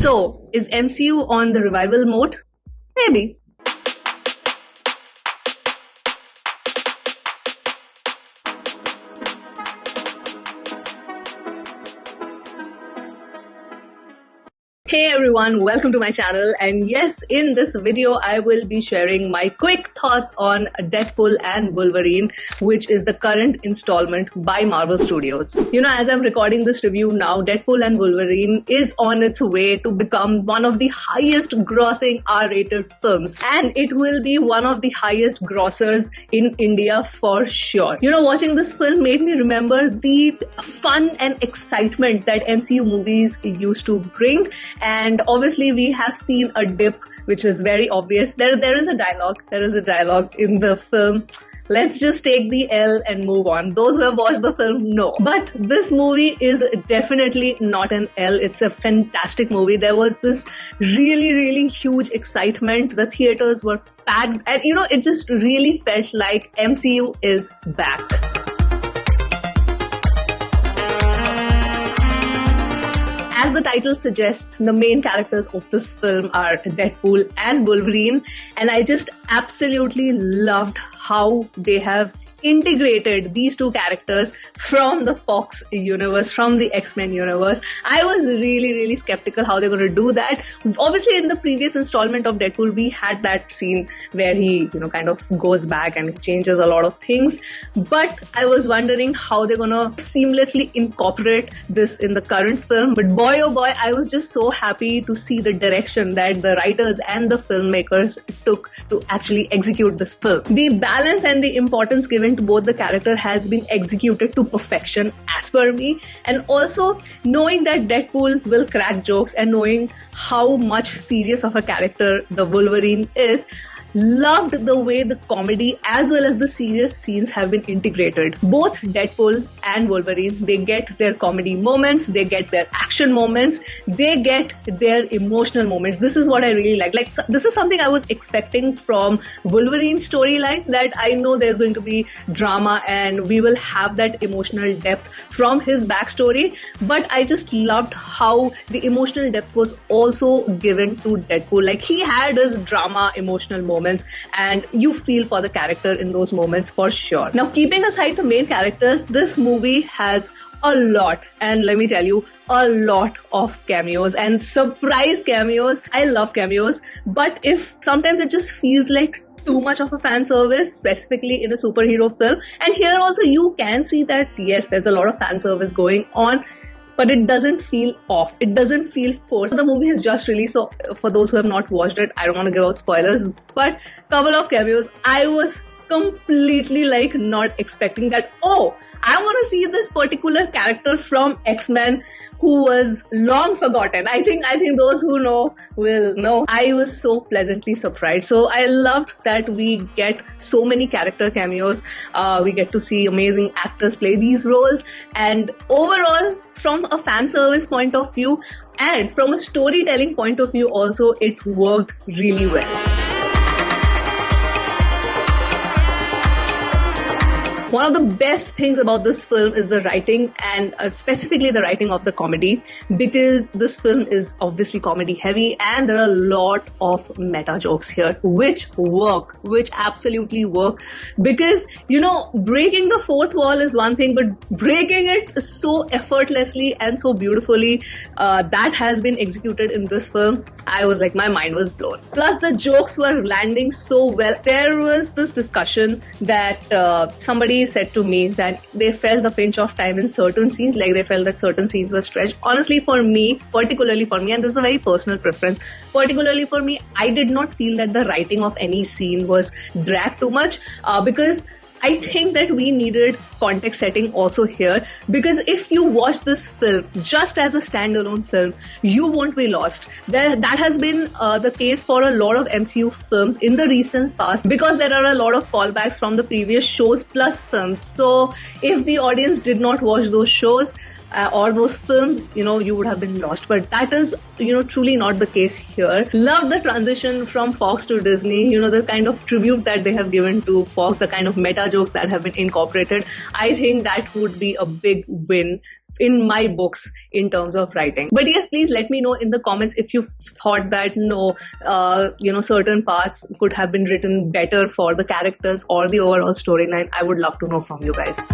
So, is MCU on the revival mode? Maybe. Hey everyone, welcome to my channel, and yes, in this video I will be sharing my quick thoughts on Deadpool and Wolverine, which is the current installment by Marvel Studios. You know, as I'm recording this review now, Deadpool and Wolverine is on its way to become one of the highest grossing R-rated films, and it will be one of the highest grossers in India for sure. You know, watching this film made me remember the fun and excitement that MCU movies used to bring. And obviously we have seen a dip, which is very obvious. There is a dialogue in the film. Let's just take the L and move on. Those who have watched the film know. But this movie is definitely not an L. It's a fantastic movie. There was this really huge excitement. The theaters were packed, and you know, it just really felt like MCU is back. As the title suggests, the main characters of this film are Deadpool and Wolverine, and I just absolutely loved how they have integrated these two characters from the Fox universe, from the X-Men universe. I was really skeptical how they're going to do that. Obviously, in the previous installment of Deadpool, we had that scene where he, you know, kind of goes back and changes a lot of things. But I was wondering how they're going to seamlessly incorporate this in the current film. But boy, oh boy, I was just so happy to see the direction that the writers and the filmmakers took to actually execute this film. The balance and the importance given to both the character has been executed to perfection as per me, and also knowing that Deadpool will crack jokes and knowing how much serious of a character the Wolverine is. Loved the way the comedy as well as the serious scenes have been integrated. Both Deadpool and Wolverine, they get their comedy moments, they get their action moments, they get their emotional moments. This is what I really like. Like, this is something I was expecting from Wolverine's storyline, that I know there's going to be drama and we will have that emotional depth from his backstory. But I just loved how the emotional depth was also given to Deadpool. Like, he had his drama, emotional moments, and you feel for the character in those moments for sure. Now, keeping aside the main characters, this movie has a lot, and let me tell you, a lot of cameos and surprise cameos. I love cameos, but if sometimes it just feels like too much of a fan service, specifically in a superhero film, and here also you can see that yes, there's a lot of fan service going on, but it doesn't feel off. It doesn't feel forced. The movie is just released, so for those who have not watched it, I don't want to give out spoilers, but couple of cameos, I was completely like not expecting that, oh, I want to see this particular character from X-Men who was long forgotten. I think those who know will know. I was so pleasantly surprised. So I loved that we get so many character cameos. We get to see amazing actors play these roles. And overall, from a fan service point of view and from a storytelling point of view also, it worked really well. One of the best things about this film is the writing, and specifically the writing of the comedy, because this film is obviously comedy heavy and there are a lot of meta jokes here which absolutely work, because you know, breaking the fourth wall is one thing, but breaking it so effortlessly and so beautifully, that has been executed in this film. I was like, my mind was blown. Plus the jokes were landing so well. There was this discussion that somebody said to me that they felt the pinch of time in certain scenes, like they felt that certain scenes were stretched. Honestly, particularly for me, and this is a very personal preference, particularly for me, I did not feel that the writing of any scene was dragged too much, because I think that we needed context setting also here, because if you watch this film just as a standalone film, you won't be lost. That has been the case for a lot of MCU films in the recent past, because there are a lot of callbacks from the previous shows plus films. So if the audience did not watch those shows, or those films, you would have been lost. But that is, truly not the case here. Love the transition from Fox to Disney, the kind of tribute that they have given to Fox, the kind of meta jokes that have been incorporated. I think that would be a big win in my books in terms of writing. But yes, please let me know in the comments if you thought that no, certain parts could have been written better for the characters or the overall storyline. I would love to know from you guys.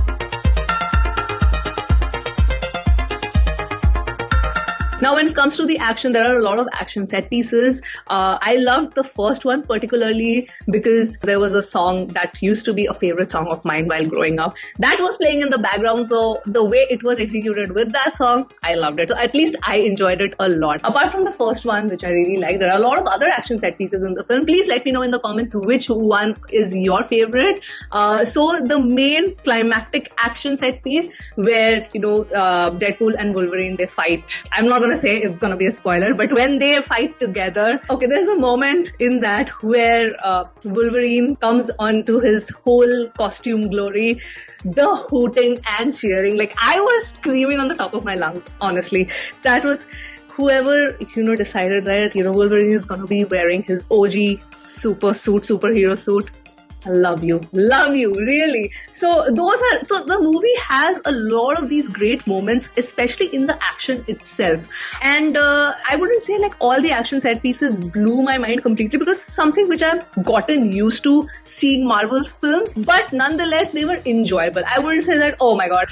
Now, when it comes to the action, there are a lot of action set pieces. I loved the first one particularly because there was a song that used to be a favorite song of mine while growing up. That was playing in the background, so the way it was executed with that song, I loved it. So at least I enjoyed it a lot. Apart from the first one, which I really like, there are a lot of other action set pieces in the film. Please let me know in the comments which one is your favorite. So the main climactic action set piece where, Deadpool and Wolverine, they fight. I'm not going to say it's going to be a spoiler, but when they fight together, okay, there's a moment in that where Wolverine comes onto his whole costume glory, the hooting and cheering. Like, I was screaming on the top of my lungs, honestly. That was whoever, decided that, Wolverine is going to be wearing his OG superhero suit. I love you, really. So the movie has a lot of these great moments, especially in the action itself. And I wouldn't say like all the action set pieces blew my mind completely, because something which I've gotten used to seeing Marvel films, but nonetheless they were enjoyable. I wouldn't say that, oh my god,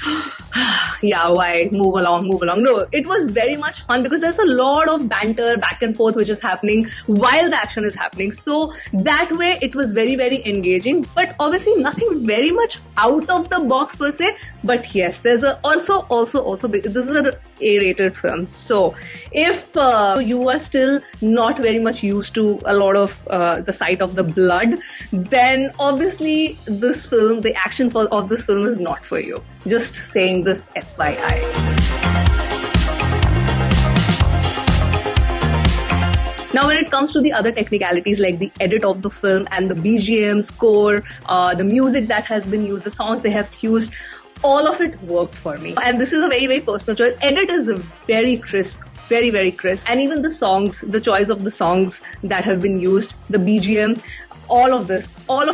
yeah, why, move along. No, it was very much fun because there's a lot of banter back and forth which is happening while the action is happening. So that way it was very, very engaging. But obviously nothing very much out of the box per se. But yes, there's also this is an A-rated film. So if you are still not very much used to a lot of the sight of the blood, then obviously the action of this film is not for you. Just saying this FYI. Now, when it comes to the other technicalities like the edit of the film and the BGM score, the music that has been used, the songs they have used, all of it worked for me. And this is a very, very personal choice. Edit is very crisp, very, very crisp. And even the songs, the choice of the songs that have been used, the BGM, all of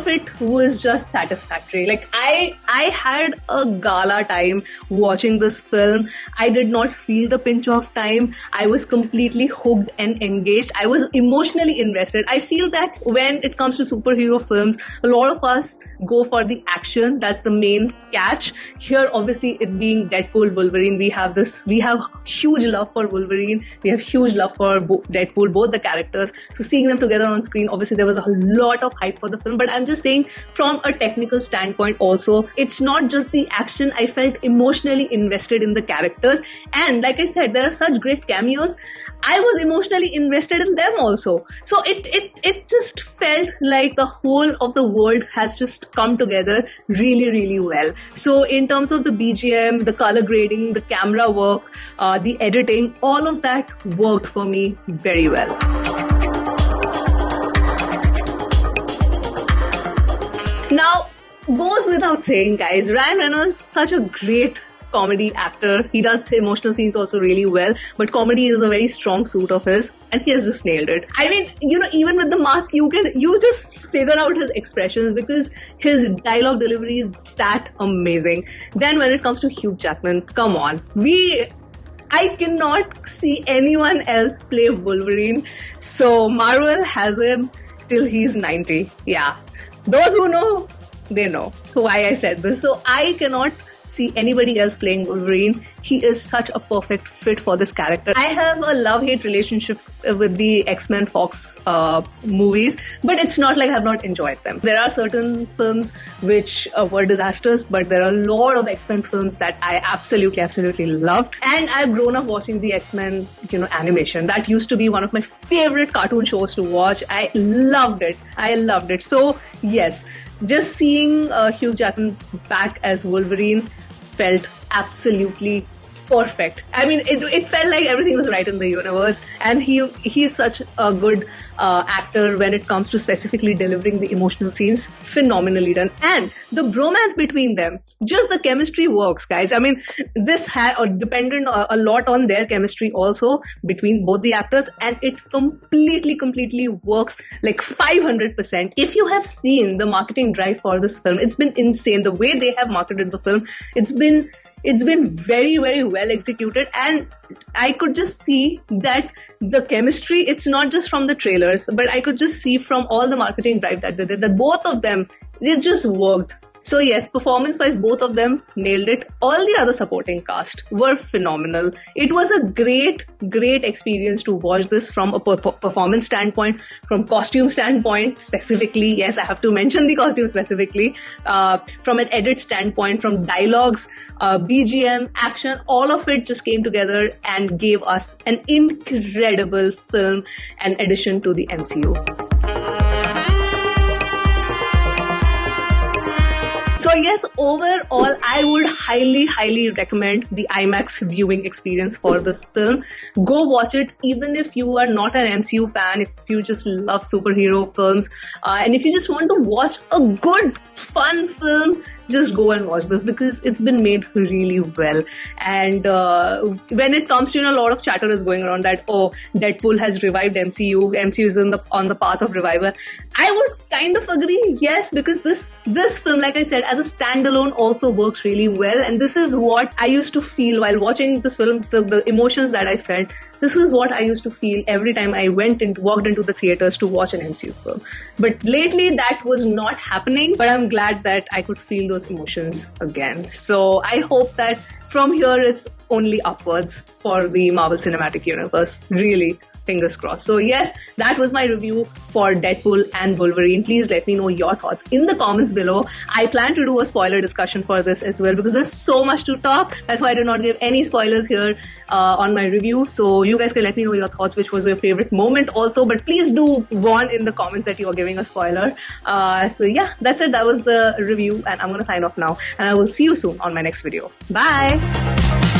it was just satisfactory. Like, I had a gala time watching this film. I did not feel the pinch of time. I was completely hooked and engaged. I was emotionally invested. I feel that when it comes to superhero films, a lot of us go for the action. That's the main catch. Here, obviously, it being Deadpool, Wolverine, we have huge love for Wolverine. We have huge love for Deadpool, both the characters. So seeing them together on screen, obviously there was a lot of hype for the film. But I'm just saying, from a technical standpoint also, it's not just the action. I felt emotionally invested in the characters, and like I said, there are such great cameos. I was emotionally invested in them also. So it just felt like the whole of the world has just come together really, really well. So in terms of the BGM, the color grading, the camera work, the editing, all of that worked for me very well. Now, goes without saying, guys, Ryan Reynolds, such a great comedy actor. He does emotional scenes also really well, but comedy is a very strong suit of his, and he has just nailed it. I mean, even with the mask, you just figure out his expressions because his dialogue delivery is that amazing. Then when it comes to Hugh Jackman, come on, I cannot see anyone else play Wolverine, so Marvel has him till he's 90. Yeah. Those who know, they know why I said this. So I cannot see anybody else playing Wolverine. He is such a perfect fit for this character. I have a love-hate relationship with the X-Men Fox movies, but it's not like I've not enjoyed them. There are certain films which were disasters, but there are a lot of X-Men films that I absolutely loved. And I've grown up watching the X-Men, animation. That used to be one of my favorite cartoon shows to watch. I loved it. So yes, just seeing Hugh Jackman back as Wolverine felt absolutely perfect. I mean, it felt like everything was right in the universe, and he's such a good actor when it comes to specifically delivering the emotional scenes. Phenomenally done, and the bromance between them, just the chemistry works, guys. I mean, this dependent a lot on their chemistry also between both the actors, and it completely works like 500%. If you have seen the marketing drive for this film, it's been insane. The way they have marketed the film, it's been very well executed, and I could just see that the chemistry, it's not just from the trailers, but I could just see from all the marketing drive that they did, that both of them, it just worked. So yes, performance-wise, both of them nailed it. All the other supporting cast were phenomenal. It was a great experience to watch this from a performance standpoint, from costume standpoint specifically. Yes, I have to mention the costume specifically. From an edit standpoint, from dialogues, BGM, action, all of it just came together and gave us an incredible film and addition to the MCU. So yes, overall, I would highly recommend the IMAX viewing experience for this film. Go watch it, even if you are not an MCU fan, if you just love superhero films, and if you just want to watch a good, fun film, just go and watch this, because it's been made really well. And when it comes to, a lot of chatter is going around that, oh, Deadpool has revived MCU is on the path of revival. I would kind of agree, yes, because this film, like I said, as a standalone also works really well. And this is what I used to feel while watching this film, the emotions that I felt. This was what I used to feel every time I walked into the theaters to watch an MCU film. But lately that was not happening, but I'm glad that I could feel those emotions again. So I hope that from here it's only upwards for the Marvel Cinematic Universe. Really. Fingers crossed. So yes, that was my review for Deadpool and Wolverine. Please let me know your thoughts in the comments below. I plan to do a spoiler discussion for this as well, because there's so much to talk. That's why I did not give any spoilers here on my review. So you guys can let me know your thoughts, which was your favorite moment also. But please do warn in the comments that you are giving a spoiler. So yeah, that's it. That was the review, and I'm going to sign off now. And I will see you soon on my next video. Bye!